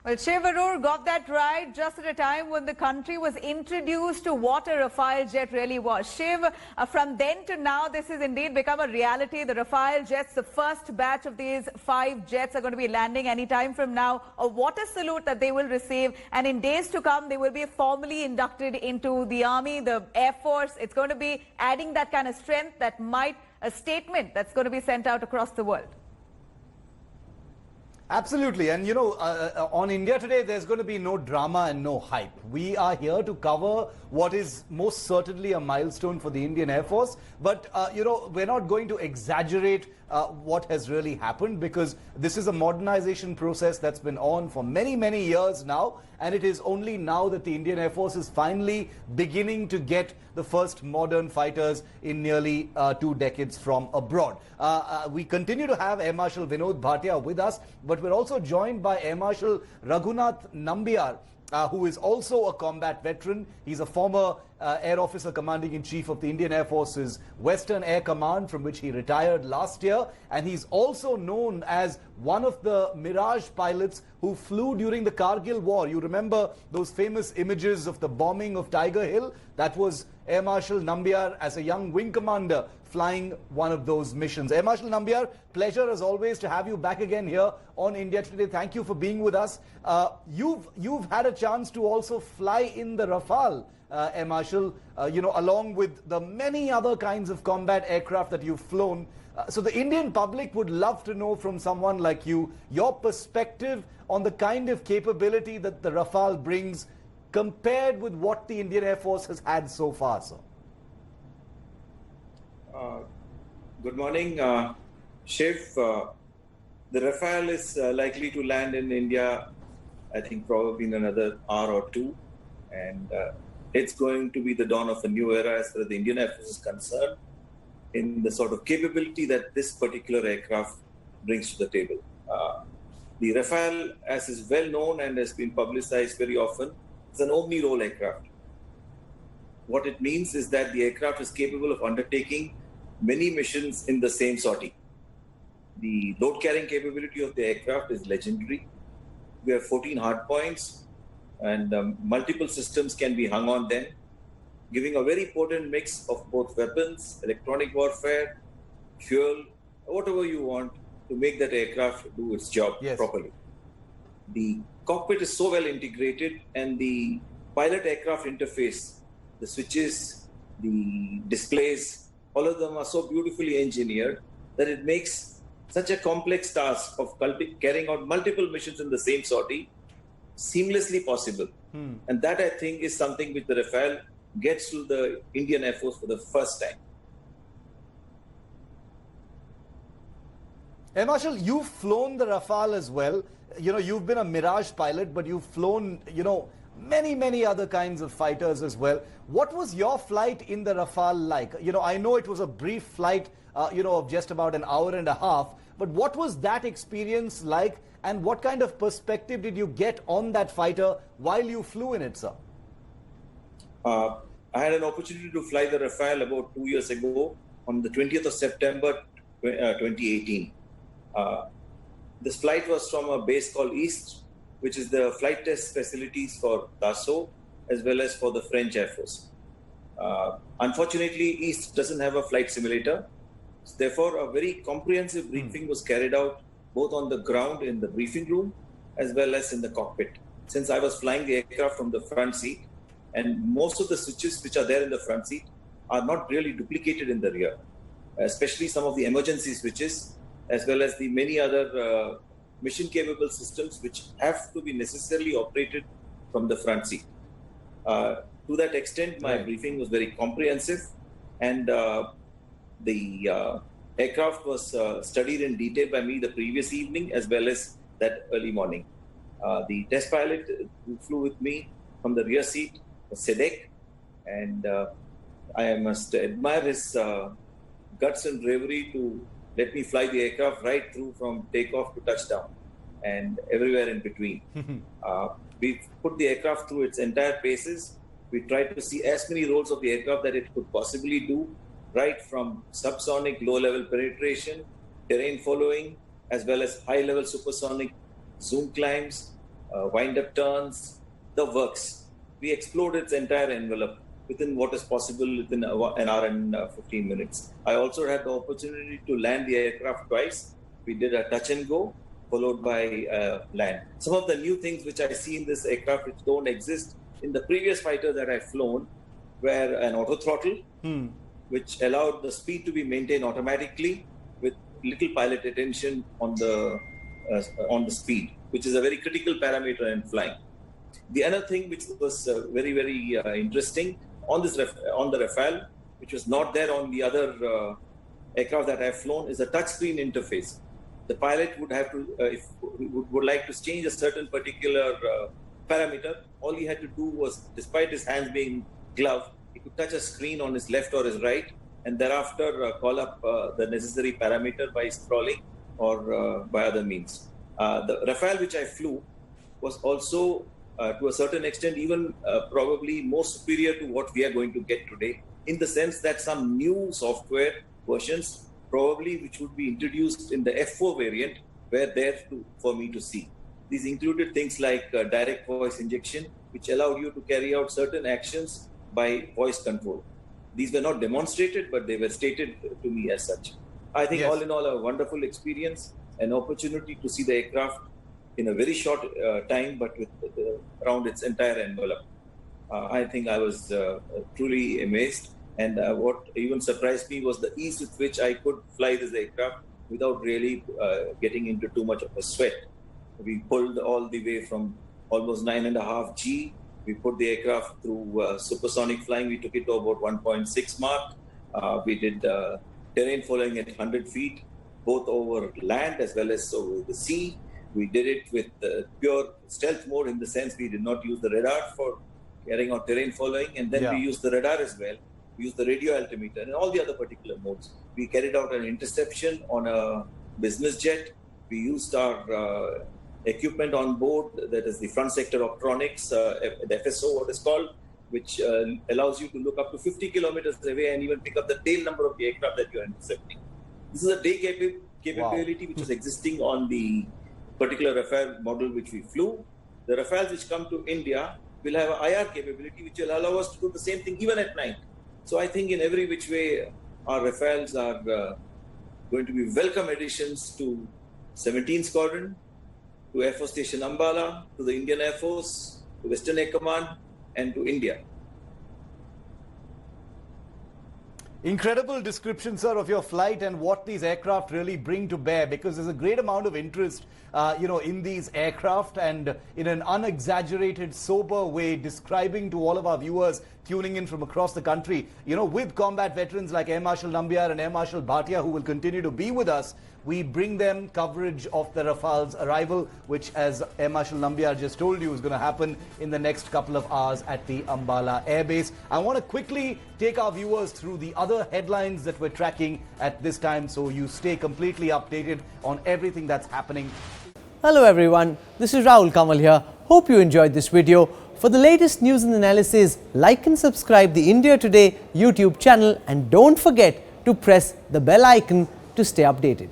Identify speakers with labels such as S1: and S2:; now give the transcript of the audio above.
S1: Well, Shiv Arur got that right just at a time when the country was introduced to what a Rafale jet really was. Shiv, from then to now, this has indeed become a reality. The Rafale jets, the first batch of these 5 jets are going to be landing any time from now. A water salute that they will receive. And in days to come, they will be formally inducted into the Army, the Air Force. It's going to be adding that kind of strength, that might, a statement that's going to be sent out across the world.
S2: Absolutely. And, on India Today, there's going to be no drama and no hype. We are here to cover what is most certainly a milestone for the Indian Air Force. But, we're not going to exaggerate what has really happened, because this is a modernization process that's been on for many, many years now. And it is only now that the Indian Air Force is finally beginning to get the first modern fighters in nearly 2 decades from abroad. We continue to have Air Marshal Vinod Bhatia with us, but we're also joined by Air Marshal Raghunath Nambiar, who is also a combat veteran. He's a former Air Officer Commanding-in-Chief of the Indian Air Force's Western Air Command, from which he retired last year. And he's also known as one of the Mirage pilots who flew during the Kargil War. You remember those famous images of the bombing of Tiger Hill? That was Air Marshal Nambiar as a young wing commander flying one of those missions. Air Marshal Nambiar, pleasure as always to have you back again here on India Today. Thank you for being with us. You've had a chance to also fly in the Rafale, Air Marshal, along with the many other kinds of combat aircraft that you've flown. So the Indian public would love to know from someone like you, your perspective on the kind of capability that the Rafale brings compared with what the Indian Air Force has had so far, sir.
S3: Good morning, Shiv. The Rafale is likely to land in India, I think probably in another hour or two. And it's going to be the dawn of a new era as far as the Indian Air Force is concerned, in the sort of capability that this particular aircraft brings to the table. The Rafale, as is well known and has been publicized very often, is an omni-role aircraft. What it means is that the aircraft is capable of undertaking many missions in the same sortie. The load-carrying capability of the aircraft is legendary. We have 14 hardpoints, and multiple systems can be hung on them, giving a very potent mix of both weapons, electronic warfare, fuel, whatever you want to make that aircraft do its job properly. The cockpit is so well integrated, and the pilot aircraft interface, the switches, the displays, all of them are so beautifully engineered that it makes such a complex task of carrying out multiple missions in the same sortie seamlessly possible. And that, I think, is something which the Rafale gets to the Indian Air Force for the first time.
S2: Air Marshal, you've flown the Rafale as well. You've been a Mirage pilot, but you've flown, many, many other kinds of fighters as well. What was your flight in the Rafale like? I know it was a brief flight, of just about an hour and a half, but what was that experience like, and what kind of perspective did you get on that fighter while you flew in it, sir?
S3: I had an opportunity to fly the Rafale about 2 years ago on the 20th of September 2018. This flight was from a base called East, which is the flight test facilities for Dassault as well as for the French Air Force. Unfortunately, East doesn't have a flight simulator. Therefore, a very comprehensive briefing was carried out both on the ground in the briefing room as well as in the cockpit. Since I was flying the aircraft from the front seat, and most of the switches which are there in the front seat are not really duplicated in the rear, especially some of the emergency switches as well as the many other mission-capable systems which have to be necessarily operated from the front seat. To that extent, my briefing was very comprehensive, and the aircraft was studied in detail by me the previous evening as well as that early morning. The test pilot who flew with me from the rear seat was Sedek, and I must admire his guts and bravery to let me fly the aircraft right through from takeoff to touchdown and everywhere in between. We put the aircraft through its entire paces. We tried to see as many roles of the aircraft that it could possibly do, right from subsonic low-level penetration, terrain following, as well as high-level supersonic zoom climbs, wind-up turns, the works. We explored its entire envelope within what is possible within an hour and 15 minutes. I also had the opportunity to land the aircraft twice. We did a touch and go, followed by land. Some of the new things which I see in this aircraft which don't exist in the previous fighter that I've flown were an auto throttle, which allowed the speed to be maintained automatically with little pilot attention on the speed, which is a very critical parameter in flying. The other thing which was very, very interesting on the Rafale, which was not there on the other aircraft that I've flown, is a touchscreen interface. The pilot would have to, if would like to change a certain particular parameter, all he had to do was, despite his hands being gloved, he could touch a screen on his left or his right, and thereafter call up the necessary parameter by scrolling or by other means. The Rafale which I flew was also, to a certain extent, even probably more superior to what we are going to get today, in the sense that some new software versions, probably which would be introduced in the F4 variant, were there for me to see. These included things like direct voice injection, which allowed you to carry out certain actions by voice control. These were not demonstrated, but they were stated to me as such. I think all in all, a wonderful experience, an opportunity to see the aircraft in a very short time, but with around its entire envelope. I think I was truly amazed. And what even surprised me was the ease with which I could fly this aircraft without really getting into too much of a sweat. We pulled all the way from almost 9.5 G. We put the aircraft through supersonic flying. We took it to about 1.6 Mach. We did terrain following at 100 feet, both over land as well as over the sea. We did it with pure stealth mode, in the sense we did not use the radar for carrying out terrain following. And then we used the radar as well. We used the radio altimeter and all the other particular modes. We carried out an interception on a business jet. We used our equipment on board, that is the front sector optronics, the FSO, what is called, which allows you to look up to 50 kilometers away and even pick up the tail number of the aircraft that you are intercepting. This is a day capability which is existing on the particular Rafale model which we flew. The Rafales which come to India will have an IR capability which will allow us to do the same thing even at night. So I think in every which way, our Rafales are going to be welcome additions to 17th Squadron, to Air Force Station Ambala, to the Indian Air Force, to Western Air Command, and to India.
S2: Incredible description, sir, of your flight and what these aircraft really bring to bear, because there's a great amount of interest, in these aircraft, and in an unexaggerated, sober way, describing to all of our viewers tuning in from across the country, with combat veterans like Air Marshal Nambiar and Air Marshal Bhatia, who will continue to be with us. We bring them coverage of the Rafale's arrival, which, as Air Marshal Nambiar just told you, is going to happen in the next couple of hours at the Ambala airbase. I want to quickly take our viewers through the other headlines that we're tracking at this time, so you stay completely updated on everything that's happening.
S4: Hello everyone, this is Rahul Kamal here. Hope you enjoyed this video. For the latest news and analysis, like and subscribe the India Today YouTube channel, and don't forget to press the bell icon to stay updated.